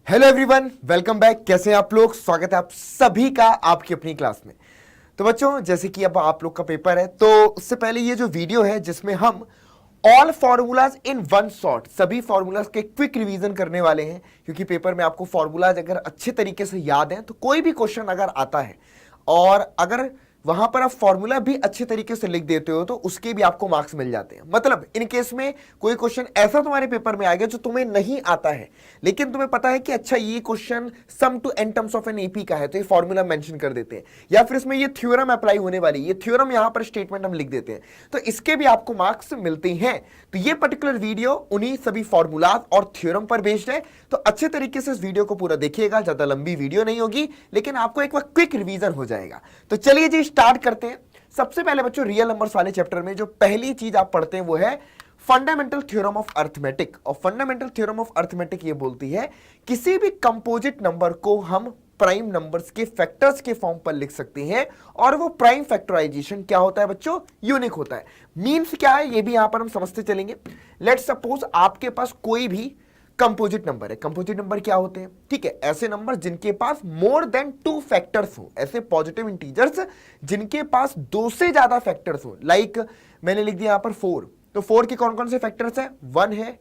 Hello everyone, welcome back. कैसे हैं आप लोग? स्वागत है आप सभी का आपकी अपनी क्लास में। तो बच्चों, जैसे कि अब आप लोग का पेपर है, तो उससे पहले ये जो वीडियो है जिसमें हम all formulas in one shot, सभी फॉर्मूलाज के क्विक रिवीजन करने वाले हैं, क्योंकि पेपर में आपको फॉर्मूलाज अगर अच्छे तरीके से याद हैं तो कोई भी क्वेश्चन अगर आता है और अगर वहां पर आप फॉर्मूला भी अच्छे तरीके से लिख देते हो तो उसके भी आपको मार्क्स मिल जाते हैं। मतलब इन केस में कोई क्वेश्चन ऐसा तुम्हारे पेपर में आ गया जो तुम्हें नहीं आता है, लेकिन तुम्हें पता है कि अच्छा ये question sum to an terms of an AP का है, तो ये फॉर्मूला मेंशन कर देते हैं, या फिर इसमें ये थ्योरम अप्लाई होने वाली, ये थ्योरम यहां पर स्टेटमेंट हम लिख देते हैं, तो इसके भी आपको मार्क्स मिलते हैं। तो ये पर्टिकुलर वीडियो उन्हीं सभी फॉर्मूलाज और थ्योरम पर बेस्ड है, तो अच्छे तरीके से इस वीडियो को पूरा देखिएगा। ज्यादा लंबी वीडियो नहीं होगी, लेकिन आपको एक बार क्विक रिवीजन हो जाएगा। तो चलिए जी स्टार्ट करते हैं। सबसे पहले बच्चों, रियल नंबर्स वाले चैप्टर में जो पहली चीज आप पढ़ते हैं वो है फंडामेंटल थ्योरम ऑफ अर्थमेटिक। और फंडामेंटल थ्योरम ऑफ अर्थमेटिक ये बोलती है किसी भी कंपोजिट नंबर को हम प्राइम नंबर्स के फैक्टर्स के फॉर्म पर लिख सकते हैं, और वो प्राइम फैक्टराइजेशन क्या होता है बच्चों? यूनिक होता है। मीन्स क्या है ये भी यहां पर हम समझते चलेंगे। लेट्स सपोज आपके पास कोई भी कंपोजिट नंबर है। कंपोजिट नंबर क्या होते हैं? ठीक है, ऐसे नंबर जिनके पास मोर देन 2 फैक्टर्स हो, ऐसे पॉजिटिव इंटीजर्स जिनके पास 2 से ज्यादा फैक्टर्स हो। लाइक मैंने लिख दिया यहां पर 4, तो 4 के कौन कौन से फैक्टर्स है? 1 है,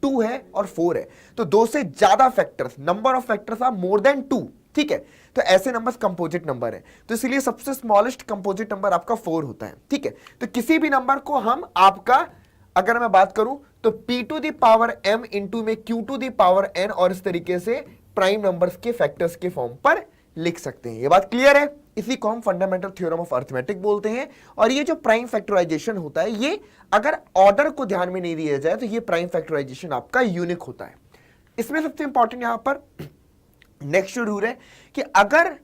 2 है और 4 है। तो 2 से ज्यादा factors, number of factors are more than 2। ठीक है, तो ऐसे नंबर्स कंपोजिट नंबर है। तो इसलिए सबसे स्मॉलेस्ट कंपोजिट नंबर आपका 4 होता है। ठीक है, तो किसी भी नंबर को हम आपका, अगर मैं बात करूं तो p to the power m into में q to the power n, और इस तरीके से प्राइम नंबर्स के फैक्टर्स के फॉर्म पर लिख सकते हैं। ये बात क्लियर है? इसी को हम फंडामेंटल थ्योरम ऑफ अर्थमेटिक बोलते हैं। और ये जो प्राइम फैक्टराइजेशन होता है, ये अगर ऑर्डर को ध्यान में नहीं दिया जाए तो ये प्राइम फैक्टराइजेशन आपका यूनिक होता है। इसमें सबसे इंपॉर्टेंट यहां पर नेक्स्ट रूल है कि अगर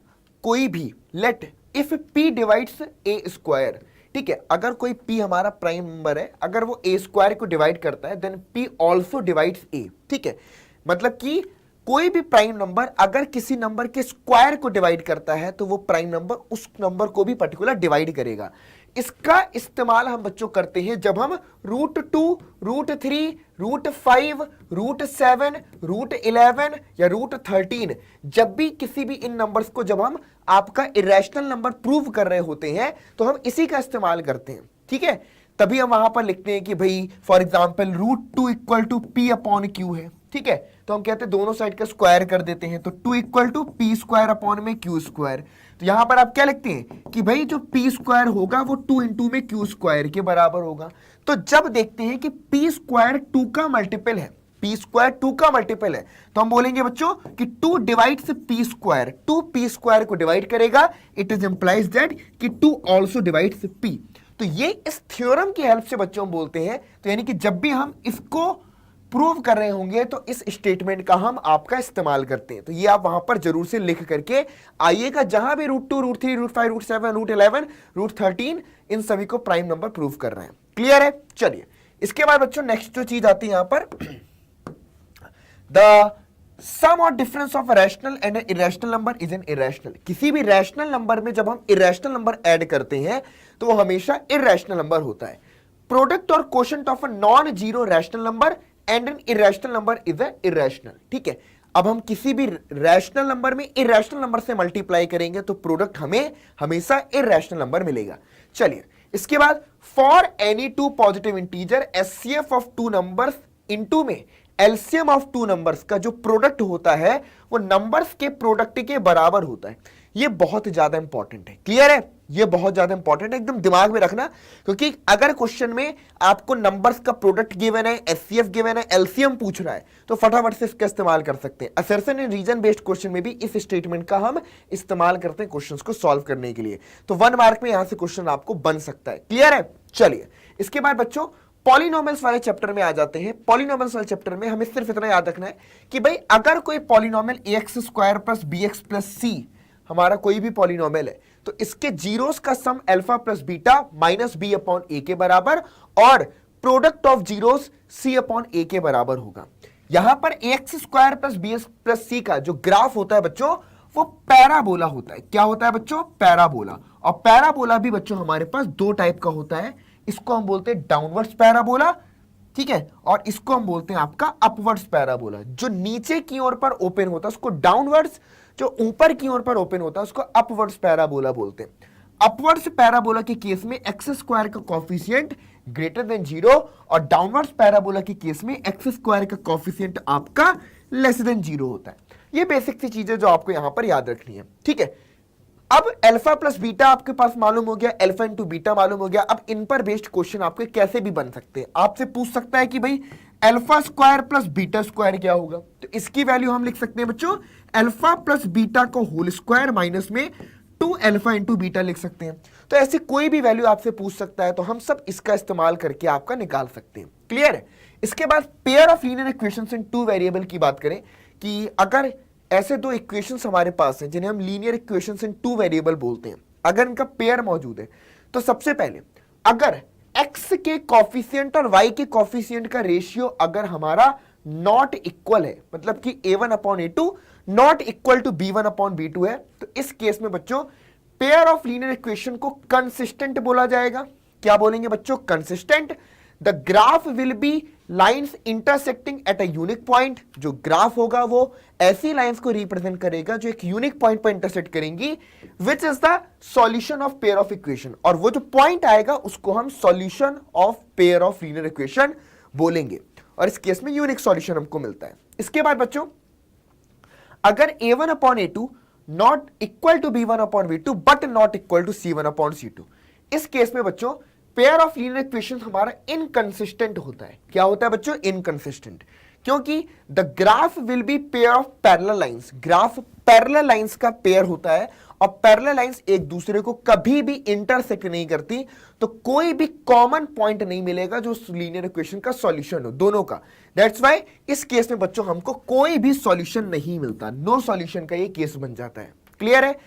कोई भी let if p divides a square, ठीक है, अगर कोई p हमारा प्राइम नंबर है, अगर वो a स्क्वायर को डिवाइड करता है then p also divides a। ठीक है, मतलब कि कोई भी प्राइम नंबर अगर किसी नंबर के स्क्वायर को डिवाइड करता है तो वो प्राइम नंबर उस नंबर को भी पर्टिकुलर डिवाइड करेगा। इसका इस्तेमाल हम बच्चों करते हैं जब हम √2, √3, √5, √7, √11 या √13, जब भी किसी भी इन नंबर्स को जब हम आपका इरेशनल नंबर प्रूव कर रहे होते हैं तो हम इसी का इस्तेमाल करते हैं। ठीक है, तभी हम वहां पर लिखते हैं कि भाई for example √2 equal to p upon q है। ठीक है, तो हम कहते हैं दोनों साइड का स्क्वायर कर देते हैं, तो 2 equal to p square upon में q स्क्वायर। तो यहां पर आप क्या लिखते हैं कि भाई जो p स्क्वायर होगा वो 2 इंटू में q स्क्वायर के बराबर होगा। तो जब देखते हैं कि p स्क्वायर 2 का मल्टीपल है, p स्क्वायर 2 का मल्टीपल है, तो हम बोलेंगे बच्चों कि 2 divides p square, 2 p square को डिवाइड करेगा। इट इज इंप्लाइज दैट कि 2 ऑल्सो डिवाइड्स p। तो ये इस थ्योरम की हेल्प से बच्चों हम बोलते हैं। तो यानी कि जब भी हम इसको प्रूव कर रहे होंगे तो इस स्टेटमेंट का हम आपका इस्तेमाल करते हैं। तो ये आप वहां पर जरूर से लिख करके आइएगा, जहां भी √2, √3, √5, √7, √11, √13 इन सभी को प्राइम नंबर प्रूव कर रहे हैं। क्लियर है? चलिए, इसके बाद बच्चों नेक्स्ट जो चीज आती है यहां पर, द सम और difference of rational and irrational number is an irrational. किसी भी रैशनल नंबर में जब हम इरेशनल नंबर ऐड करते हैं तो वो हमेशा इरेशनल नंबर होता है। प्रोडक्ट और quotient of a non zero rational number and an irrational number is a irrational. ठीक है, अब हम किसी भी रैशनल नंबर में इरेशनल नंबर से मल्टीप्लाई करेंगे तो प्रोडक्ट हमें हमेशा इरेशनल नंबर मिलेगा। चलिए, इसके बाद for any 2 positive integer HCF of 2 numbers into में एलसीएम ऑफ 2 नंबर्स का जो प्रोडक्ट होता है वो नंबर्स के प्रोडक्ट के बराबर होता है। ये बहुत ज्यादा इंपॉर्टेंट है। क्लियर है? ये बहुत ज्यादा इंपॉर्टेंट है, एकदम दिमाग में रखना, क्योंकि अगर क्वेश्चन में आपको नंबर्स का प्रोडक्ट गिवन है, एचसीएफ गिवन है, एलसीएम पूछ रहा है, तो फटाफट से इसका इस्तेमाल कर सकते हैं। Assertion and reason based question में भी इस स्टेटमेंट का हम इस्तेमाल करते हैं क्वेश्चंस को सॉल्व करने के लिए। तो 1 मार्क में यहां से क्वेश्चन आपको बन सकता है। क्लियर है? चलिए, इसके बाद बच्चों पॉलिनोमियल्स वाले चैप्टर में आ जाते हैं। पॉलिनोमियल्स वाले चैप्टर में हमें सिर्फ इतना याद रखना है कि भाई अगर कोई polynomial ax square plus bx plus c हमारा कोई भी पॉलिनोमियल है तो इसके जीरोस का sum alpha plus beta minus b upon a के बराबर और product of zeros c upon a के बराबर होगा। यहां पर ax square plus bx plus c का जो ग्राफ होता है बच्चों वो पैराबोला होता है। क्या होता है बच्चों? पैराबोला। और पैराबोला भी बच्चों हमारे पास 2 टाइप का होता है। इसको हम बोलते हैं डाउनवर्ड्स पैराबोला ठीक है, और इसको हम बोलते हैं आपका अपवर्ड्स पैराबोला। जो नीचे की ओर पर ओपन होता है उसको डाउनवर्ड्स, जो ऊपर की ओर पर ओपन होता है उसको अपवर्ड्स पैराबोला बोलते हैं। अपवर्ड्स पैराबोला के केस में एक्स स्क्वायर का कॉफिशिएंट ग्रेटर देन 0 और डाउनवर्ड्स पैराबोला के केस में एक्स स्क्वायर का कॉफिशिएंट आपका लेस देन 0 होता है। ये बेसिक सी चीजें जो आपको यहां पर याद रखनी है, ठीक है। अब अल्फा प्लस बीटा आपके पास मालूम हो गया, अल्फा इंटू बीटा मालूम हो गया। अब इन पर बेस्ड क्वेश्चन आपके कैसे भी बन सकते हैं। आपसे पूछ सकता है कि भाई alpha square plus beta square क्या होगा, तो इसकी वैल्यू हम लिख सकते हैं बच्चों अल्फा प्लस बीटा को होल स्क्वायर माइनस में 2 अल्फा इंटू बीटा लिख सकते हैं। तो ऐसी कोई भी वैल्यू आपसे पूछ सकता है तो हम सब इसका इस्तेमाल करके आपका निकाल सकते हैं। क्लियर है। इसके बाद pair of linear equations in 2 variable की बात करें कि अगर ऐसे 2 इक्वेशंस हमारे पास हैं जिन्हें हम लीनियर इक्वेशंस इन 2 वेरिएबल बोलते हैं, अगर इनका पेयर मौजूद है तो सबसे पहले अगर x के कॉफिशिएंट और y के कॉफिशिएंट का रेशियो अगर हमारा नॉट इक्वल है, मतलब कि a1/a2 not equal to b1/b2 है, तो इस केस में बच्चों पेयर ऑफ लीनियर इक्वेशन को कंसिस्टेंट बोला जाएगा। क्या बोलेंगे बच्चों? Consistent. The graph will B lines intersecting at a unique point. जो ग्राफ होगा वो ऐसी लाइंस को रिप्रेजेंट करेगा जो एक यूनिक पॉइंट पर इंटरसेक्ट करेंगी, which is the solution of pair of equation. और वो जो पॉइंट आएगा उसको हम solution of pair of linear equation बोलेंगे, और इस केस में यूनिक सॉल्यूशन हमको मिलता है। इसके बाद बच्चों अगर a1/a2 not equal to b1/b2 but not equal to c1/c2, इस केस में बच्चों पेयर ऑफ लीनियर इक्वेशन हमारा इनकंसिस्टेंट होता है। क्या होता है बच्चों? इनकंसिस्टेंट, क्योंकि the graph will be pair of parallel lines. Graph parallel lines का पेयर होता है और पैरेलल लाइंस एक दूसरे को कभी भी इंटरसेक्ट नहीं करती, तो कोई भी कॉमन पॉइंट नहीं मिलेगा जो लीनियर इक्वेशन का सॉल्यूशन हो दोनों का। दैट्स व्हाई इस केस में बच्चों हमको कोई भी सॉल्यूशन नहीं मिलता, नो सॉल्यूशन का ये केस बन जाता है। क्लियर है।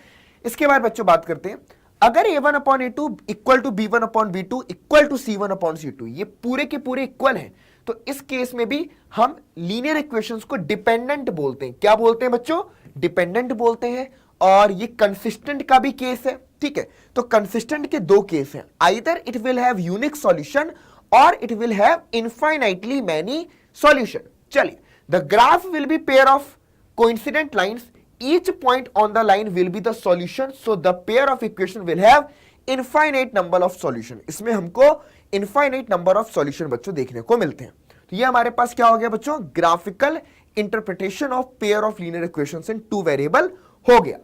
इसके बाद बच्चों बात करते हैं अगर a1/a2 equal to b1/b2 equal to c1/c2, ये पूरे के पूरे इक्वल हैं, तो इस केस में भी हम लीनियर इक्वेशंस को डिपेंडेंट बोलते हैं। क्या बोलते हैं बच्चों? डिपेंडेंट बोलते हैं। और ये कंसिस्टेंट का भी केस है, ठीक है। तो कंसिस्टेंट के 2 केस हैं, either it will have unique solution और it will have infinitely many solution. चलिए, the graph will be pair of coincident lines, each point on the line will be the solution, so the pair of equation will have infinite number of solution। इसमें हमको infinite number of solution बच्चों देखने को मिलते हैं। तो ये हमारे पास क्या हो गया बच्चों? Graphical interpretation of pair of linear equations in 2 variable हो गया।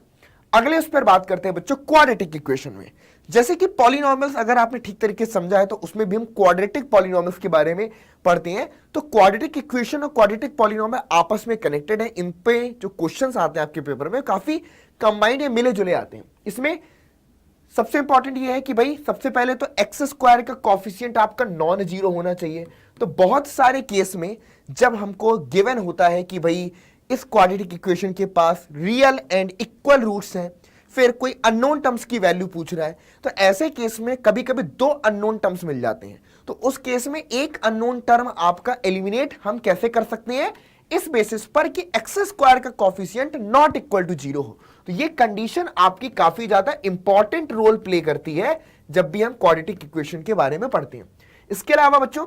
अगले उस पर बात करते हैं बच्चों क्वाड्रेटिक इक्वेशन में। जैसे कि पॉलिनॉमियल्स अगर आपने ठीक तरीके से समझा है तो उसमें भी हम क्वाड्रेटिक पॉलिनॉमियल्स के बारे में पढ़ते हैं। तो क्वाड्रेटिक इक्वेशन और क्वाड्रेटिक पॉलिनॉमियल आपस में कनेक्टेड है। इन पे जो क्वेश्चंस आते हैं आपके पेपर में काफी कंबाइंड या मिले जुले आते हैं। इसमें सबसे इंपॉर्टेंट ये है कि भाई सबसे पहले तो एक्स स्क्वायर का कॉफिशिएंट आपका नॉन जीरो होना चाहिए। तो बहुत सारे केस में जब हमको गिवन होता है कि भाई इस क्वाड्रेटिक इक्वेशन के पास रियल एंड इक्वल रूट्स हैं, फिर कोई अननोन टर्म्स की वैल्यू पूछ रहा है, तो ऐसे केस में कभी कभी 2 अननोन टर्म्स मिल जाते हैं। तो उस केस में एक अननोन टर्म आपका एलिमिनेट हम कैसे कर सकते हैं? इस बेसिस पर कि एक्स स्क्वायर का कॉफिशिएंट नॉट इक्वल टू 0 हो। तो ये कंडीशन आपकी काफी ज्यादा इंपॉर्टेंट रोल प्ले करती है जब भी हम क्वाड्रेटिक इक्वेशन के बारे में पढ़ते हैं। इसके अलावा बच्चों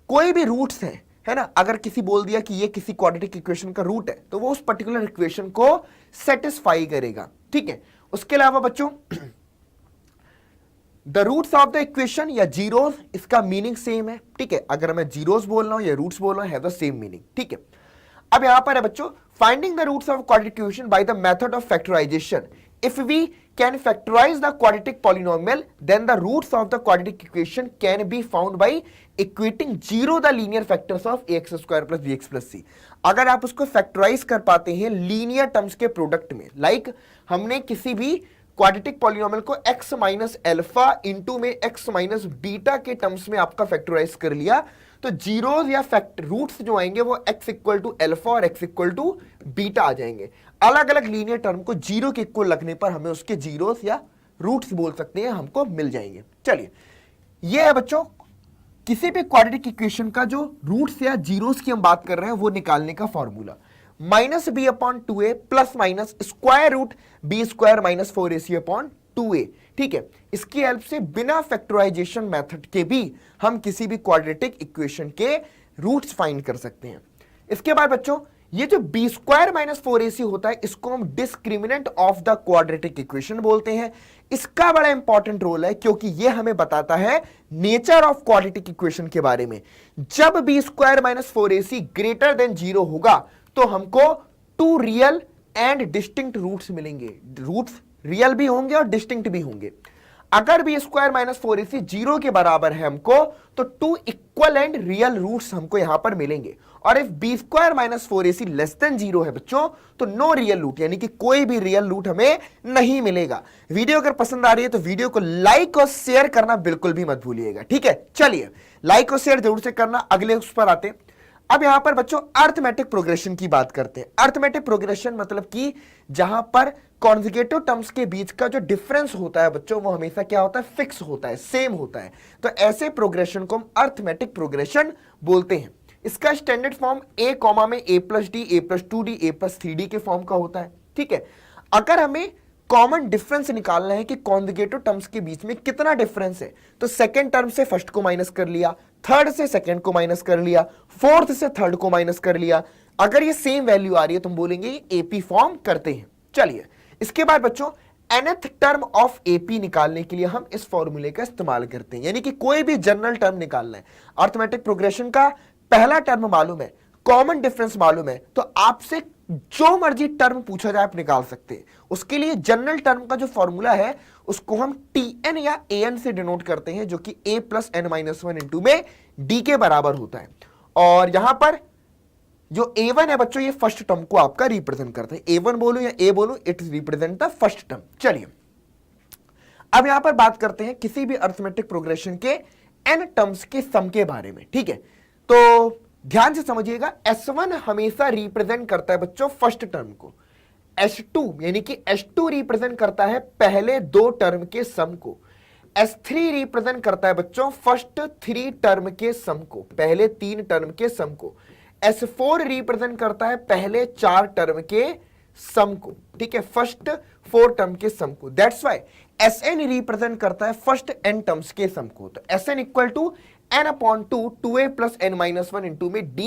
कोई भी रूट्स हैं, है ना, अगर किसी बोल दिया कि ये किसी क्वाड्रेटिक इक्वेशन का रूट है तो वो उस पर्टिकुलर इक्वेशन को सेटिस्फाई करेगा, ठीक है। उसके अलावा बच्चों the roots of the equation या जीरोस, इसका मीनिंग सेम है, ठीक है। अगर मैं जीरोस बोल रहा हूं या रूट्स बोल रहा हूं, हैव द सेम मीनिंग, ठीक है। अब यहां पर है बच्चों finding the roots of quadratic equation by the method of factorisation. If we can factorize the quadratic polynomial, then the roots of the quadratic equation can be found by equating 0 the linear factors of ax square plus bx plus c। अगर आप उसको factorise कर पाते हैं linear terms के product में, like हमने किसी भी क्वाड्रेटिक पॉलिनोमियल को x माइनस एल्फा इंटू में x माइनस बीटा के टर्म्स में आपका फैक्टराइज कर लिया, तो जीरोस या फैक्ट रूट्स जो आएंगे वो x इक्वल टू एल्फा और x इक्वल टू बीटा आ जाएंगे। अलग अलग लीनियर टर्म को 0 के इक्वल लगने पर हमें उसके जीरोस या रूट्स बोल सकते हैं, हमको मिल जाएंगे। चलिए, ये है बच्चों किसी भी क्वाड्रेटिक इक्वेशन का जो रूट्स या जीरोस की हम बात कर रहे हैं वो निकालने का formula -b/2a plus minus square root b square minus 4ac/2a, ठीक है। इसकी हेल्प से बिना फैक्टराइजेशन मेथड के भी हम किसी भी क्वाड्रेटिक इक्वेशन के रूट्स फाइंड कर सकते हैं। इसके बाद बच्चों ये जो बी स्क्वायर माइनस 4ac होता है इसको हम discriminant of the quadratic equation बोलते हैं। इसका बड़ा इंपॉर्टेंट रोल है क्योंकि ये हमें बताता है नेचर ऑफ क्वाड्रेटिक इक्वेशन के बारे में। जब b square minus 4ac greater than 0 होगा तो हमको two real and distinct roots मिलेंगे। रूट्स रियल भी होंगे और डिस्टिंक्ट भी होंगे। अगर बी स्क्वायर माइनस 4ac 0 के बराबर है हमको तो two equal and real roots हमको यहां पर मिलेंगे। और if b square minus 4ac less than 0 है बच्चों तो नो रियल रूट, यानी कि कोई भी रियल रूट हमें नहीं मिलेगा। वीडियो अगर पसंद आ रही है तो वीडियो को लाइक और शेयर करना बिल्कुल भी मत भूलिएगा, ठीक है। चलिए लाइक और शेयर जरूर से करना। अगले उस पर आते हैं। अब यहां पर बच्चों अर्थमेटिक प्रोग्रेशन की बात करते हैं। अर्थमेटिक प्रोग्रेशन मतलब कि जहां पर कॉन्जुगेटिव टर्म्स के बीच का जो डिफरेंस होता है बच्चों वो हमेशा क्या होता है, फिक्स होता है, सेम होता है। तो ऐसे प्रोग्रेशन को हम अर्थमेटिक प्रोग्रेशन बोलते हैं। इसका स्टैंडर्ड फॉर्म a कॉमा में a plus D, a plus 2d, a plus 3d के फॉर्म का होता है, ठीक है। अगर हमें कॉमन डिफरेंस निकालना है कि कॉन्जुगेटिव टर्म्स के बीच में कितना डिफरेंस है तो सेकंड टर्म से फर्स्ट को माइनस कर लिया, थर्ड से सेकंड को माइनस कर लिया, फोर्थ से थर्ड को माइनस कर लिया। अगर ये सेम वैल्यू आ रही है तो हम बोलेंगे एपी फॉर्म करते हैं। चलिए इसके बाद बच्चों nth टर्म ऑफ एपी निकालने के लिए हम इस फॉर्मूले का इस्तेमाल करते हैं। यानी कि कोई भी जनरल टर्म निकालना है, अर्थमेटिक प्रोग्रेशन का पहला टर्म मालूम है, कॉमन डिफरेंस मालूम है, तो आपसे जो मर्जी टर्म पूछा जाए आप निकाल सकते हैं। उसके लिए जनरल टर्म का जो फॉर्मूला है उसको हम tn या an से डिनोट करते हैं, जो कि a plus n minus 1 into में d के बराबर होता है। और यहां पर जो a1 है बच्चों ये फर्स्ट टर्म को आपका रिप्रेजेंट करता है। a1 बोलूं या a बोलूं, it represent the first term. चलिए अब यहां पर बात करते हैं किसी भी अर्थमेटिक प्रोग्रेशन के n टर्म्स के सम के बारे में, ठीक है। तो ध्यान से समझिएगा, S1 हमेशा रिप्रेजेंट करता है बच्चों फर्स्ट टर्म को, S2 यानी कि S2 रिप्रेजेंट करता है पहले दो टर्म के सम को, S3 रिप्रेजेंट करता है बच्चों फर्स्ट 3 टर्म के सम को, पहले 3 टर्म के सम को, S4 रिप्रेजेंट करता है पहले 4 टर्म के सम को, ठीक है, फर्स्ट 4 टर्म के सम को। दैट्स व्हाई Sn रिप्रेजेंट करता है फर्स्ट n टर्म्स के सम को। तो Sn equal to n upon 2a plus n minus 1 into में d,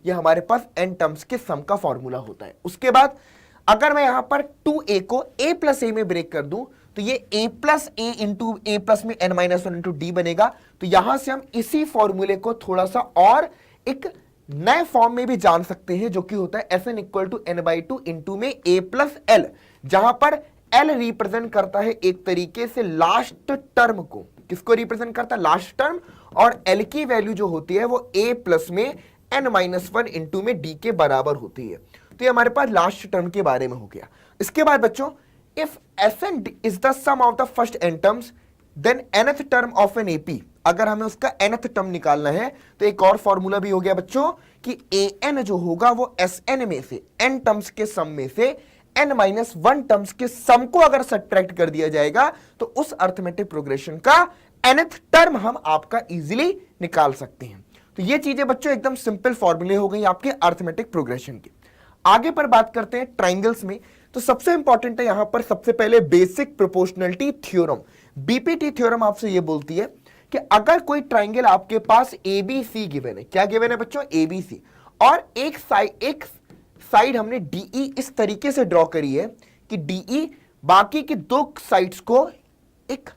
ये हमारे पास n टर्म्स के सम का फॉर्मूला होता है। उसके बाद अगर मैं यहां पर 2a को a प्लस a में ब्रेक कर दूं तो ये a plus a into a plus में n माइनस 1 इंटू d बनेगा। तो यहां से हम इसी फॉर्मूले को थोड़ा सा और एक नए फॉर्म में भी जान सकते हैं, जो कि होता है Sn equal to n by 2 into में a प्लस l, जहां पर L रिप्रेजेंट करता है एक तरीके से लास्ट टर्म को। किसको रिप्रेजेंट करता है? Last term. और L की वैल्यू जो होती है वो a प्लस में n माइनस 1 इंटू में d के बराबर होती है। तो ये हमारे पास लास्ट टर्म के बारे में हो गया। इसके बाद बच्चों if Sn is the sum of the first n terms then nth term of an AP, अगर हमें उसका nth टर्म निकालना है तो एक और फॉर्मूला भी हो गया बच्चों कि an जो होगा वो Sn में से n टर्म्स के सम में से n माइनस 1 टर्म्स के सम को अगर सब्ट्रैक्ट कर दिया जाएगा तो उस अर्थमेटिक प्रोग्रेशन का nth टर्म हम आपका इजीली निकाल सकते हैं। तो ये चीजें बच्चों एकदम सिंपल फॉर्मूले हो गई आपके अर्थमेटिक प्रोग्रेशन की। आगे पर बात करते हैं ट्राइंगल्स में। तो सबसे इंपॉर्टेंट है यहां पर सबसे पहले basic proportionality theorem. BPT theorem आपसे ये बोलती है कि अगर कोई ट्राइंगल आपके पास एबीसी गिवन है, क्या गिवन है बच्चों? एबीसी, और एक साइड हमने डीई इस तरीके से ड्रॉ करी है कि डीई बाकी की दो साइड्स को एक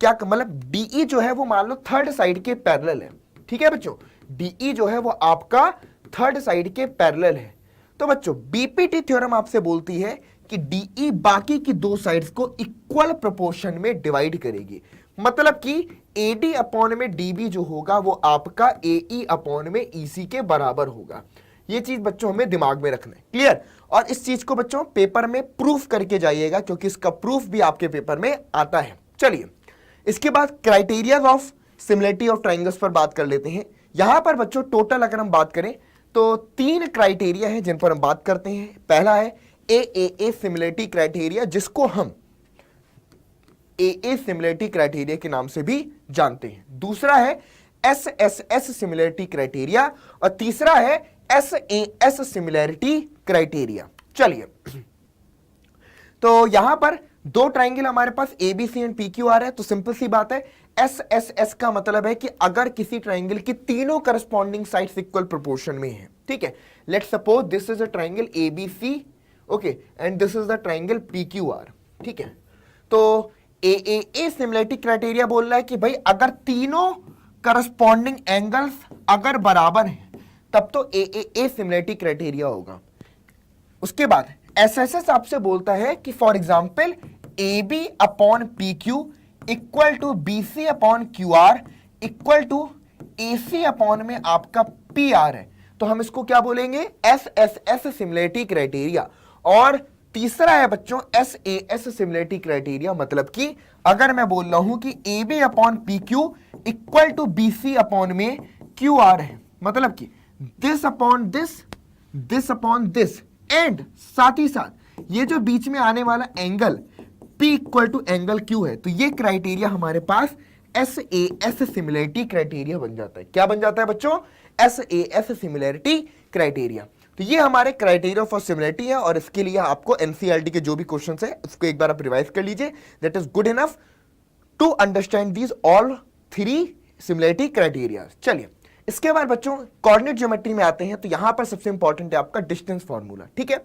क्या मतलब डीई जो है वो मान लो थर्ड साइड के पैरेलल है, ठीक है बच्चों, डीई जो है वो आपका थर्ड साइड के पैरेलल है। तो बच्चों बीपीटी थ्योरम आपसे बोलती है कि डीई बाकी की दो साइड्स को इक्वल प्रोपोर्शन में डिवाइड करेगी। मतलब कि एडी अपॉन में डीबी जो होगा वो आपका एई अपॉन में ईसी के बराबर होगा। ये चीज बच्चों हमें दिमाग में रखना है, क्लियर। और इस चीज को बच्चों पेपर में प्रूफ करके जाइएगा क्योंकि इसका प्रूफ भी आपके पेपर में आता है। चलिए इसके बाद criteria of similarity of triangles पर बात कर लेते हैं। यहां पर बच्चों टोटल अगर हम बात करें तो 3 क्राइटेरिया है जिन पर हम बात करते हैं। पहला है ए सिमिलरिटी क्राइटेरिया, जिसको हम ए सिमिलरिटी क्राइटेरिया के नाम से भी जानते हैं। दूसरा है एस सिमिलरिटी क्राइटेरिया, और तीसरा है एस सिमिलरिटी क्राइटेरिया। चलिए तो यहां पर दो ट्राइंगल हमारे पास ABC एंड PQR है, तो सिंपल सी बात है SSS का मतलब है कि अगर किसी ट्राइंगल की तीनों करस्पॉन्डिंग साइड्स इक्वल प्रोपोर्शन में है, ठीक है। Let's suppose this is a triangle ABC, okay, and this is the triangle PQR, ठीक है। तो AAA सिमिलरिटी क्राइटेरिया बोल रहा है कि भाई अगर तीनों करस्पॉन्डिंग एंगल्स अगर बराबर हैं तब तो AAA सिमिलरिटी क्राइटेरिया होगा। उसके बाद SSS आपसे बोलता है कि for example AB upon PQ equal to BC upon QR equal to AC upon में आपका PR है, तो हम इसको क्या बोलेंगे, SSS सिमिलरिटी क्राइटेरिया। और तीसरा है बच्चों SAS सिमिलरिटी क्राइटेरिया, मतलब कि अगर मैं बोल रहा हूं कि AB upon PQ equal to BC upon में QR है, मतलब कि this upon this upon this, and साथ ही साथ ये जो बीच में आने वाला angle P equal to angle Q है, तो ये क्राइटेरिया हमारे पास SAS सिमिलरिटी क्राइटेरिया बन जाता है। क्या बन जाता है बच्चों, SAS सिमिलरिटी क्राइटेरिया। तो ये हमारे क्राइटेरिया फॉर सिमिलरिटी है, और इसके लिए आपको NCERT के जो भी क्वेश्चंस है उसको एक बार आप रिवाइज कर लीजिए। That is good enough to understand these all three similarity criteria. चलिए इसके बाद बच्चों कोऑर्डिनेट ज्योमेट्री में आते हैं, तो यहां पर सबसे इंपॉर्टेंट है आपका डिस्टेंस फॉर्मूला, ठीक है।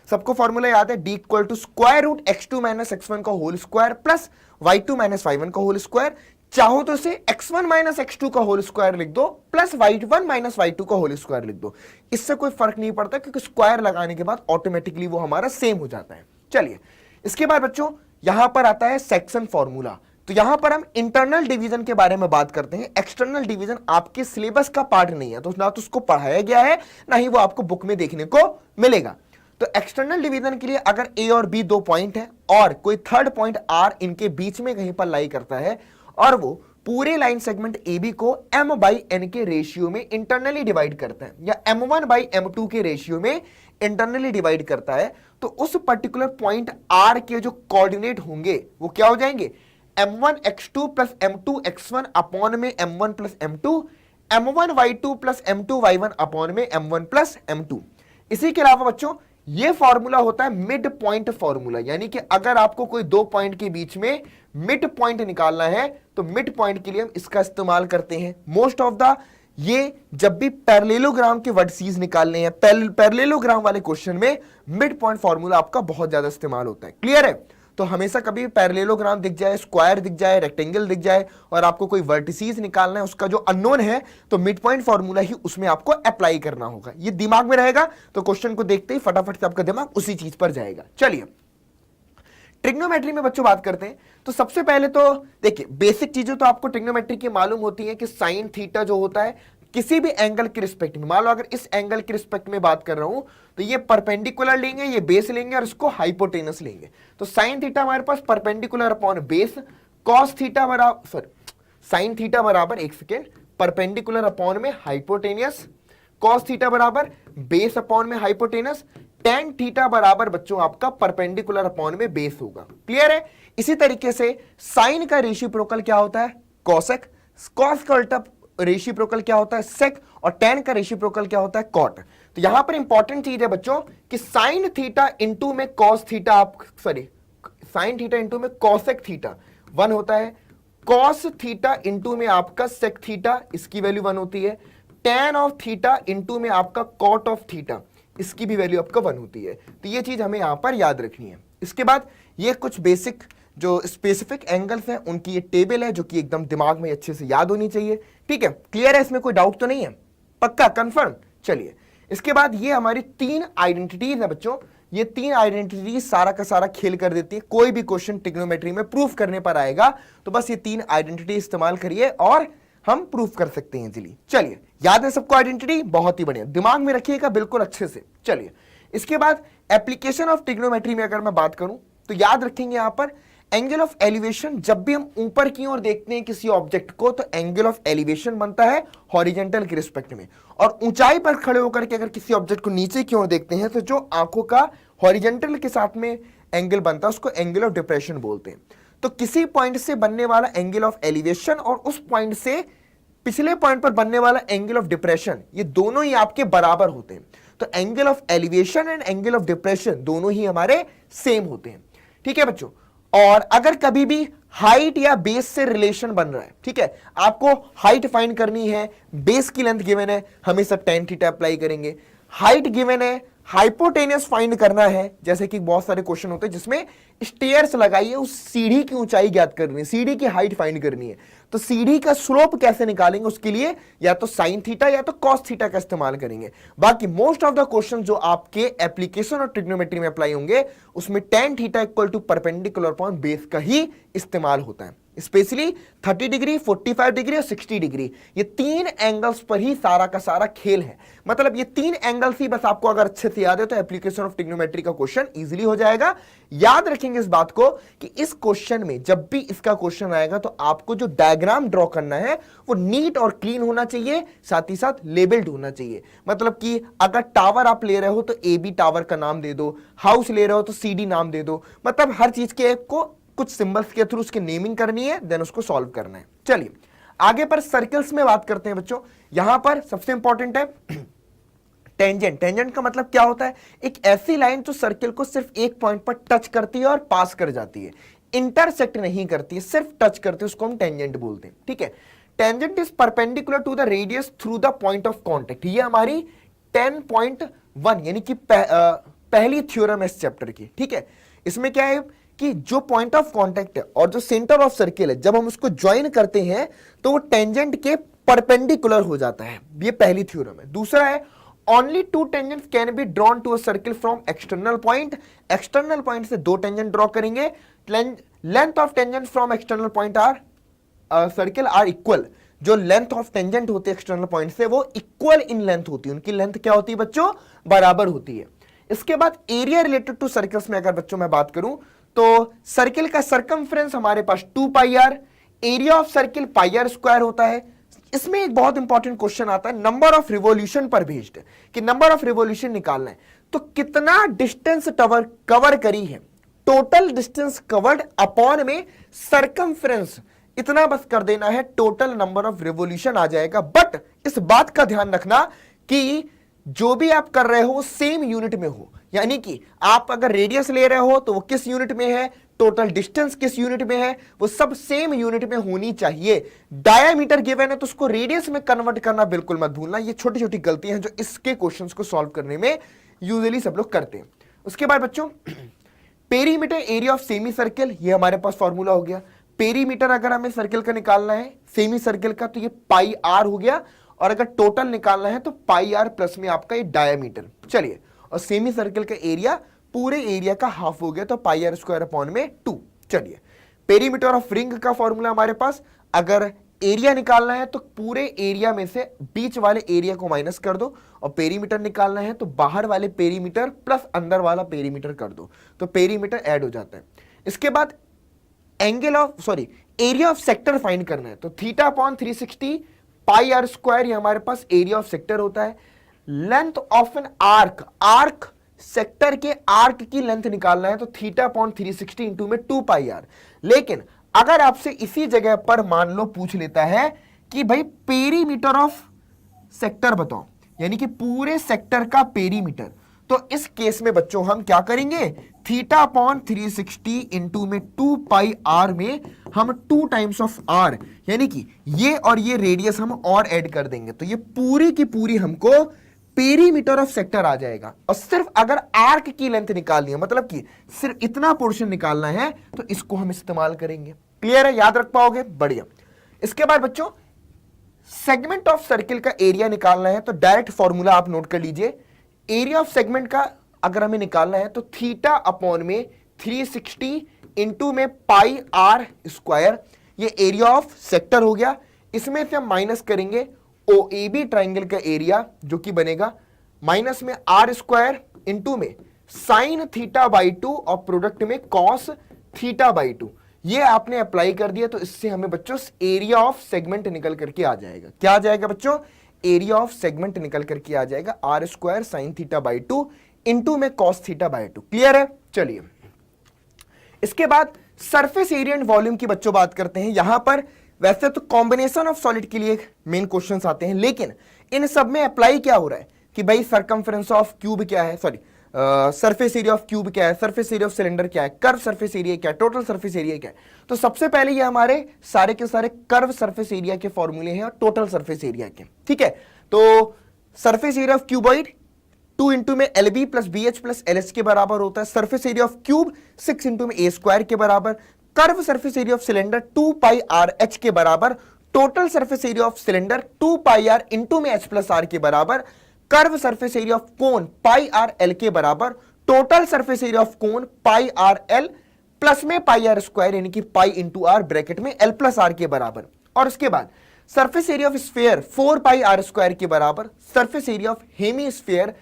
सबको फॉर्मूला याद है, D equal to square root x2 minus x1 का whole square plus y2 minus y1 का होल स्क्वायर। चाहो तो इसे x1 माइनस x2 का होल स्क्वायर लिख दो प्लस y1 माइनस y2 का होल स्क्वायर लिख दो, इससे कोई फर्क नहीं पड़ता क्योंकि स्क्वायर लगाने के बाद ऑटोमेटिकली वो हमारा सेम हो जाता है। चलिए इसके बाद बच्चों यहां पर आता है सेक्शन फॉर्मूला। तो यहां पर हम इंटरनल डिवीजन के बारे में बात करते हैं। एक्सटर्नल डिवीजन आपके सिलेबस का पार्ट नहीं है, तो ना तो उसको पढ़ाया गया है ना ही वो आपको बुक में देखने को मिलेगा। तो एक्सटर्नल डिवीजन के लिए अगर A और B दो पॉइंट है और कोई थर्ड पॉइंट R इनके बीच में कहीं पर लाई करता है और वो पूरे लाइन सेगमेंट AB को M/N के रेशियो में इंटरनली डिवाइड करता है या M1/M2 के रेशियो में इंटरनली डिवाइड करता है, तो उस पर्टिकुलर पॉइंट R के जो कोऑर्डिनेट होंगे वो क्या हो जाएंगे, M1x2 प्लस M2x1 अपॉन में M1 plus M2, M1y2 plus M2y1 upon में M1 प्लस M2। इसी के अलावा बच्चों ये फॉर्मूला होता है मिड पॉइंट फॉर्मूला, यानी कि अगर आपको कोई दो पॉइंट के बीच में मिड पॉइंट निकालना है तो मिड पॉइंट के लिए हम इसका इस्तेमाल करते हैं। मोस्ट ऑफ द ये जब भी पैरेललोग्राम के वर्टिसेस निकालने हैं, पैरेललोग्राम वाले क्वेश्चन में मिड पॉइंट फॉर्मूला आपका बहुत ज्यादा इस्तेमाल होता है। क्लियर है? तो हमेशा कभी पैरेललोग्राम दिख जाए, स्क्वायर दिख जाए, रेक्टेंगल दिख जाए और आपको कोई वर्टिसेस निकालना है, उसका जो अननोन है, तो मिड पॉइंट फॉर्मूला ही उसमें आपको अप्लाई करना होगा। ये दिमाग में रहेगा तो क्वेश्चन को देखते ही फटाफट से आपका दिमाग उसी चीज पर जाएगा। चलिए ट्रिग्नोमेट्री में बच्चों बात करते हैं, तो सबसे पहले तो देखिए बेसिक चीजें तो आपको ट्रिग्नोमेट्री की मालूम होती है कि साइन थीटा जो होता है किसी भी एंगल के रिस्पेक्ट में, मान लो अगर इस एंगल के रिस्पेक्ट में बात कर रहा हूं तो ये परपेंडिकुलर लेंगे, ये बेस लेंगे और इसको हाइपोटेनस लेंगे। तो साइन थीटा हमारे पास perpendicular upon base, cos theta बराबर साइन थीटा बराबर एक सेकेंड परपेंडिकुलर अपॉन में हाइपोटेनियस, कॉस थीटा बराबर बेस अपॉन में हाइपोटेनस, टेन थीटा बराबर बच्चों आपका परपेंडिकुलर अपॉन में बेस होगा। क्लियर है? इसी तरीके से साइन का रेसिप्रोकल क्या होता है, कॉसेक, कॉस का उल्टा रेसिप्रोकल क्या होता है, सेक, और टेन का रेसिप्रोकल क्या होता है, कॉट। तो यहां पर इंपॉर्टेंट चीज है बच्चों कि साइन थीटा इंटू में कॉस थीटा, आप साइन थीटा इंटू में कॉसेक थीटा 1 होता है, कॉस थीटा इंटू में आपका सेक थीटा, इसकी वैल्यू 1 होती है, टेन ऑफ थीटा इंटू में आपका कॉट ऑफ थीटा, इसकी भी वैल्यू आपका 1 होती है। तो ये चीज हमें यहां पर याद रखनी है। इसके बाद ये कुछ बेसिक जो स्पेसिफिक एंगल्स हैं उनकी ये टेबल है जो कि एकदम दिमाग में अच्छे से याद होनी चाहिए। ठीक है, क्लियर है? इसमें कोई डाउट तो नहीं है? पक्का कंफर्म? चलिए इसके बाद ये हमारी 3 आइडेंटिटीज है बच्चों। ये 3 आइडेंटिटीज सारा का सारा खेल कर देती है। कोई भी क्वेश्चन ट्रिग्नोमेट्री में प्रूफ करने पर आएगा तो बस ये 3 आइडेंटिटी इस्तेमाल करिए और हम प्रूफ कर सकते हैं इजीली। चलिए याद है सबको आइडेंटिटी? बहुत ही बढ़िया, दिमाग में रखिएगा बिल्कुल अच्छे से। चलिए इसके बाद एप्लीकेशन ऑफ ट्रिग्नोमेट्री में अगर मैं बात करूं तो याद रखेंगे यहां पर एंगल ऑफ एलिवेशन। जब भी हम ऊपर की ओर देखते हैं किसी ऑब्जेक्ट को तो एंगल ऑफ एलिवेशन बनता है हॉरिजॉन्टल के रिस्पेक्ट में, और ऊंचाई पर खड़े होकर के अगर किसी ऑब्जेक्ट को नीचे की ओर देखते हैं तो जो आंखों का हॉरिजॉन्टल के साथ में एंगल बनता है उसको एंगल ऑफ डिप्रेशन बोलते हैं। तो किसी पॉइंट से बनने वाला एंगल ऑफ एलिवेशन और उस पॉइंट से पिछले पॉइंट पर बनने वाला एंगल ऑफ डिप्रेशन, ये दोनों ही आपके बराबर होते हैं। तो angle of elevation and angle of depression दोनों ही हमारे सेम होते हैं। ठीक है बच्चों? और अगर कभी भी हाइट या बेस से रिलेशन बन रहा है, ठीक है, आपको हाइट फाइंड करनी है, बेस की लेंथ गिवन है, हमेशा tan थीटा अप्लाई करेंगे। हाइट गिवन है, हाइपोटेनियस फाइंड करना है, जैसे कि बहुत सारे क्वेश्चन होते हैं जिसमें स्टेयर्स लगाइए, उस सीढ़ी की ऊंचाई ज्ञात करनी है, सीढ़ी की हाइट फाइंड करनी है, तो सीढ़ी का स्लोप कैसे निकालेंगे, उसके लिए या तो साइन थीटा या तो कॉस थीटा का इस्तेमाल करेंगे। बाकी मोस्ट ऑफ द क्वेश्चन जो आपके एप्लीकेशन और ट्रिग्नोमेट्री में अप्लाई होंगे उसमें tan theta equal to perpendicular upon base का ही इस्तेमाल होता है। स्पेशली 30 डिग्री, 45 डिग्री और 60 डिग्री, ये तीन एंगल्स पर ही सारा का सारा खेल है। मतलब ये तीन एंगल्स ही बस आपको अगर अच्छे से याद है तो एप्लीकेशन ऑफ ट्रिग्नोमेट्री का क्वेश्चन इजीली हो जाएगा। याद रखेंगे इस बात को कि इस क्वेश्चन में जब भी इसका क्वेश्चन आएगा तो आपको जो डायग्राम ड्रॉ करना है वो नीट और क्लीन होना चाहिए, साथ ही साथ लेबल्ड होना चाहिए। मतलब कि अगर टावर आप ले रहे हो तो ए बी टावर का नाम दे दो, हाउस ले रहे हो तो CD नाम दे दो, मतलब हर चीज के को कुछ सिंबल्स के थ्रू उसकी नेमिंग करनी है, देन उसको सॉल्व करना है। चलिए आगे पर सर्कल्स में बात करते हैं बच्चों। यहां पर सबसे इंपॉर्टेंट है टेंजेंट। टेंजेंट का मतलब क्या होता है, एक ऐसी लाइन जो सर्कल को सिर्फ एक पॉइंट पर टच करती है और पास कर जाती है, इंटरसेक्ट नहीं करती है, सिर्फ टच करती है, उसको हम टेंजेंट बोलते हैं। ठीक है, tangent is perpendicular to the radius through the point of contact. ये हमारी 10.1 यानी कि पहली थ्योरम है इस चैप्टर की। ठीक है, इसमें क्या है कि जो पॉइंट ऑफ कांटेक्ट है और जो सेंटर ऑफ सर्किल है, जब हम उसको ज्वाइन करते हैं तो वो टेंजेंट के परपेंडिकुलर हो जाता है। ये पहली थ्योरम है। दूसरा है only two tangents can be drawn to a circle from external point. External point से दो टेंजेंट ड्रॉ करेंगे। Length of tangent from external point are circle are equal. जो लेंथ ऑफ टेंजेंट होती है एक्सटर्नल पॉइंट से वो equal in length होती है, उनकी लेंथ क्या होती है बच्चों, बराबर होती है। इसके बाद एरिया रिलेटेड टू सर्कल्स में अगर बच्चों मैं बात करूं तो सर्किल का सरकमफ्रेंस हमारे पास 2 pi r, area of circle pi r square होता है। इसमें एक बहुत इंपॉर्टेंट क्वेश्चन आता है नंबर ऑफ रिवॉल्यूशन पर बेस्ड, कि नंबर ऑफ रिवॉल्यूशन निकालना है तो कितना डिस्टेंस कवर करी है, टोटल डिस्टेंस कवर्ड अपॉन में सरकमफ्रेंस, इतना बस कर देना है, टोटल नंबर ऑफ रिवॉल्यूशन आ जाएगा। बट इस बात का ध्यान रखना कि जो भी आप कर रहे हो सेम यूनिट में हो, यानी कि आप अगर रेडियस ले रहे हो तो वो किस यूनिट में है, टोटल डिस्टेंस किस यूनिट में है, वो सब सेम यूनिट में होनी चाहिए। डायामीटर गिवन है तो उसको रेडियस में कन्वर्ट करना बिल्कुल मत भूलना। ये छोटी छोटी गलतियां हैं जो इसके क्वेश्चंस को सॉल्व करने में यूजुअली सब लोग करते हैं। उसके बाद बच्चों perimeter area of semi circle, ये हमारे पास फॉर्मूला हो गया। पेरीमीटर अगर हमें सर्किल का निकालना है, सेमी सर्किल का, तो ये पाई आर हो गया, और अगर टोटल निकालना है तो पाई आर प्लस में आपका ये डायामीटर। चलिए, और सेमी सर्किल का एरिया पूरे एरिया का हाफ हो गया तो पाई आर स्क्वायर अपॉन में 2। चलिए, पेरीमीटर ऑफ रिंग का फॉर्मूला हमारे पास, अगर एरिया निकालना है तो पूरे एरिया में से बीच वाले एरिया को माइनस कर दो, और पेरीमीटर निकालना है तो बाहर वाले पेरीमीटर प्लस अंदर वाला पेरीमीटर कर दो, तो पेरीमीटर ऐड हो जाता है। इसके बाद एरिया ऑफ सेक्टर फाइंड करना है तो theta upon 360 pi r square, ये हमारे पास एरिया ऑफ सेक्टर होता है। Length of an arc sector के आर्क की लेंथ निकालना है तो थीटा अपॉन 360 इंटू में 2 पाई आर। लेकिन अगर आपसे इसी जगह पर मान लो पूछ लेता है कि भाई पेरीमीटर ऑफ सेक्टर बताओ, यानी कि पूरे सेक्टर का पेरीमीटर, तो इस केस में बच्चों हम क्या करेंगे, थीटा अपॉन 360 इंटू में 2 पाई आर में हम 2 टाइम्स ऑफ आर, यानी कि ये और ये रेडियस हम और ऐड कर देंगे, तो ये पूरी की पूरी हमको पेरीमीटर ऑफ सेक्टर आ जाएगा। और सिर्फ अगर आर्क की लेंथ निकालनी है, मतलब कि सिर्फ इतना पोर्शन निकालना है, तो इसको हम इस्तेमाल करेंगे। क्लियर है, याद रख पाओगे, बढ़िया। इसके बाद बच्चों सेगमेंट ऑफ सर्किल का एरिया निकालना है तो डायरेक्ट फॉर्मूला आप नोट कर लीजिए। एरिया ऑफ सेगमेंट का अगर हमें निकालना है तो थीटा अपॉन में 360 इंटू में पाई आर स्क्वायर, ये एरिया ऑफ सेक्टर हो गया। इसमें से हम माइनस करेंगे OAB ट्राइंगल का एरिया, जो कि बनेगा माइनस में आर स्क्वायर इंटू में साइन थीटा बाई 2 और प्रोडक्ट में कॉस थीटा बाई 2। ये आपने अप्लाई कर दिया तो इससे हमें बच्चों एरिया ऑफ सेगमेंट निकल करके आ जाएगा। क्या आ जाएगा बच्चों, एरिया ऑफ सेगमेंट निकल करके आ जाएगा r square sine theta by 2 into में कॉस थीटा बाई 2। क्लियर है, चलिए। इसके बाद सरफेस एरिया एंड वॉल्यूम की बच्चों बात करते हैं। यहां पर वैसे तो कॉम्बिनेशन ऑफ सॉलिड के लिए मेन क्वेश्चंस आते हैं, लेकिन इन सब में अप्लाई क्या हो रहा है कि भाई सरकमफ्रेंस ऑफ क्यूब क्या है, सरफेस एरिया ऑफ क्यूब क्या है, सरफेस एरिया ऑफ सिलेंडर क्या है, कर्व सरफेस एरिया क्या है, टोटल सरफेस एरिया क्या है। तो सबसे पहले ये हमारे सारे के सारे कर्व सरफेस एरिया के फॉर्मूले हैं और टोटल सरफेस एरिया के, ठीक है। तो surface area of cuboid 2 into में LB plus BH plus LH के बराबर होता है। Surface area of cube 6 into में A स्क्वायर के बराबर। Curve surface area of cylinder 2 pi R H के बराबर। Total surface area of cylinder 2 pi R into में H प्लस R के बराबर। Curve surface area of cone pi R L के बराबर। Total surface area of cone pi R L plus में पाई R square यानी कि पाई इंटू R ब्रैकेट में L plus R के बराबर। और उसके बाद surface area of sphere 4 pi R square के बराबर। Surface area of hemisphere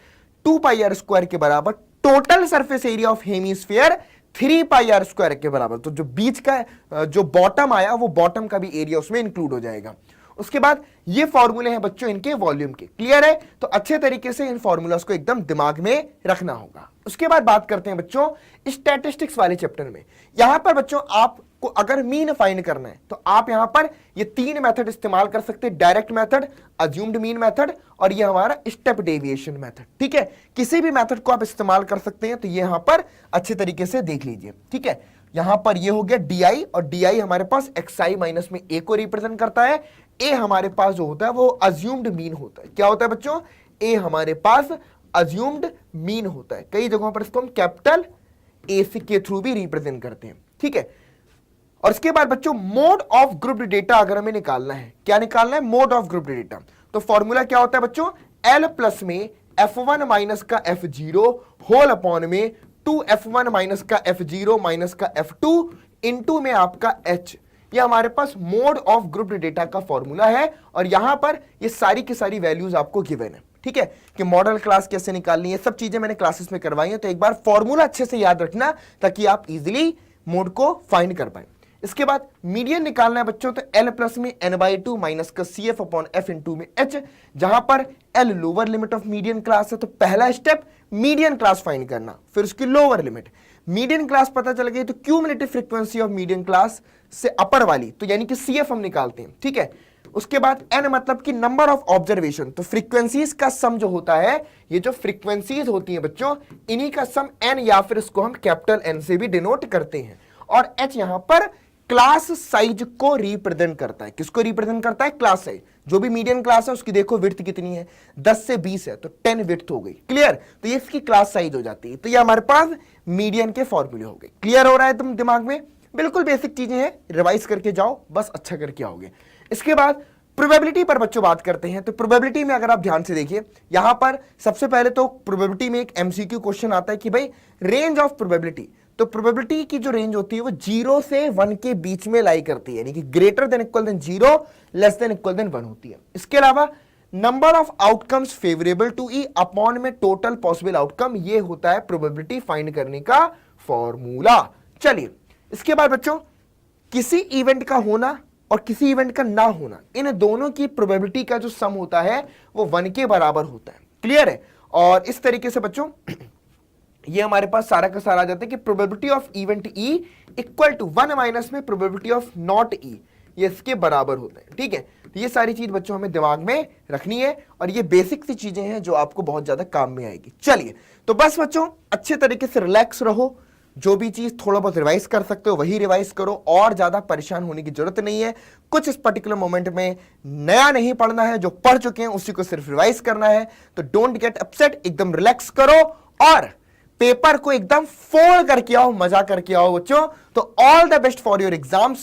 2 pi R square के बराबर। Total surface area of hemisphere 3 pi R square के बराबर। तो जो बीच का जो बॉटम आया वो बॉटम का भी एरिया उसमें इंक्लूड हो जाएगा। उसके बाद ये फॉर्मूले हैं बच्चों इनके वॉल्यूम के, क्लियर है। तो अच्छे तरीके से इन फॉर्मूलास को एकदम दिमाग में रखना होगा। उसके बाद बात करते हैं बच्चों स्टैटिस्टिक्स वाले चैप्टर में। यहां पर बच्चों आपको अगर मीन फाइंड करना है तो आप यहां पर ये 3 मेथड इस्तेमाल कर सकते हैं, direct method, assumed mean method और ये हमारा स्टेप डेविएशन मेथड, ठीक है। किसी भी मेथड को आप इस्तेमाल कर सकते हैं। तो ये यहां पर अच्छे तरीके से देख लीजिए, ठीक है। यहां पर ये हो गया DI और DI हमारे पास XI माइनस में A को रिप्रेजेंट करता है। A हमारे पास जो होता है वो अज्यूम्ड मीन होता है। क्या होता है बच्चों? A हमारे पास अज्यूम्ड मीन होता है। कई जगहों पर इसको हम कैपिटल A के थ्रू भी रिप्रेजेंट करते हैं, ठीक है। और इसके बाद बच्चों मोड ऑफ ग्रुप्ड डेटा अगर हमें निकालना है, क्या निकालना है? Mode of grouped data. तो फॉर्मूला क्या होता है बच्चों? L प्लस में F1 माइनस का F0 होल अपॉन में 2F1 माइनस का F0 माइनस का F2 इंटू में आपका H। ये हमारे पास मोड ऑफ ग्रुप्ड डेटा का फॉर्मूला है और यहां पर ये सारी की सारी वैल्यूज आपको गिवन है, ठीक है। कि मॉडल क्लास कैसे निकालनी है, सब चीजें मैंने क्लासेस में करवाई है। तो एक बार फॉर्मूला अच्छे से याद रखना ताकि आप इजीली मोड को फाइंड कर पाए। इसके बाद मीडियन निकालना है बच्चों। तो L प्लस में n/2 माइनस का CF अपॉन F इंटू में H, जहां पर L lower limit of median class है। तो पहला स्टेप मीडियन क्लास फाइंड करना, फिर उसकी लोअर लिमिट। मीडियन क्लास पता चल गई तो cumulative frequency of median class से अपर वाली, तो यानी कि CF हम निकालते हैं, ठीक है। उसके बाद n मतलब कि नंबर ऑफ ऑब्जर्वेशन। तो फ्रीक्वेंसीज का सम जो होता है, ये जो फ्रीक्वेंसीज होती हैं बच्चों, इन्हीं का सम n या फिर इसको हम कैपिटल N से भी डिनोट करते हैं। और H यहां पर क्लास साइज को रिप्रेजेंट करता है। किसको रिप्रेजेंट करता है? Class size. जो भी मीडियन क्लास है उसकी देखो विड्थ कितनी है, 10 से 20 है, तो 10 विड्थ हो गई, क्लियर। तो ये इसकी क्लास साइज हो जाती है। तो ये हमारे पास मीडियन के फॉर्मूले हो गए। क्लियर हो रहा है तुम दिमाग में? बिल्कुल बेसिक चीजें हैं, रिवाइज करके जाओ, बस अच्छा करके आओगे। इसके बाद प्रोबेबिलिटी पर बच्चों बात करते हैं। तो प्रोबेबिलिटी में अगर आप ध्यान से देखिए, यहां पर सबसे पहले तो प्रोबेबिलिटी में एक MCQ क्वेश्चन आता है कि भाई रेंज ऑफ प्रोबेबिलिटी। तो प्रोबेबिलिटी की जो रेंज होती है वो 0 से 1 के बीच में लाई करती है, यानी कि greater than equal than 0, less than equal than 1 होती है। इसके अलावा number of outcomes favourable to E upon में टोटल पॉसिबल आउटकम, ये होता है प्रोबेबिलिटी फाइंड करने का फॉर्मूला। चलिए इसके बाद बच्चों किसी इवेंट का होना और किसी इवेंट का ना होना, इन दोनों की प्रोबेबिलिटी का जो सम होता है वो 1 के बराबर होता है, क्लियर है। और इस तरीके से बच्चों ये हमारे पास सारा का सारा आ जाता है कि probability of event E equal to 1 minus में प्रोबेबिलिटी ऑफ नॉट E, ये इसके बराबर होता है, ठीक है। तो ये सारी चीज बच्चों हमें दिमाग में रखनी है और ये बेसिक सी चीजें हैं जो आपको बहुत ज्यादा काम में आएगी। चलिए तो बस बच्चों अच्छे तरीके से रिलैक्स रहो, जो भी चीज थोड़ा बहुत रिवाइज कर सकते हो वही रिवाइज करो, और ज्यादा परेशान होने की जरूरत नहीं है। कुछ इस पर्टिकुलर मोमेंट में नया नहीं पढ़ना है, जो पढ़ चुके हैं उसी को सिर्फ रिवाइज करना है। तो डोंट गेट अपसेट, एकदम रिलैक्स करो और पेपर को एकदम फोड़ करके आओ, मजा करके आओ बच्चों। तो all the best for your exams.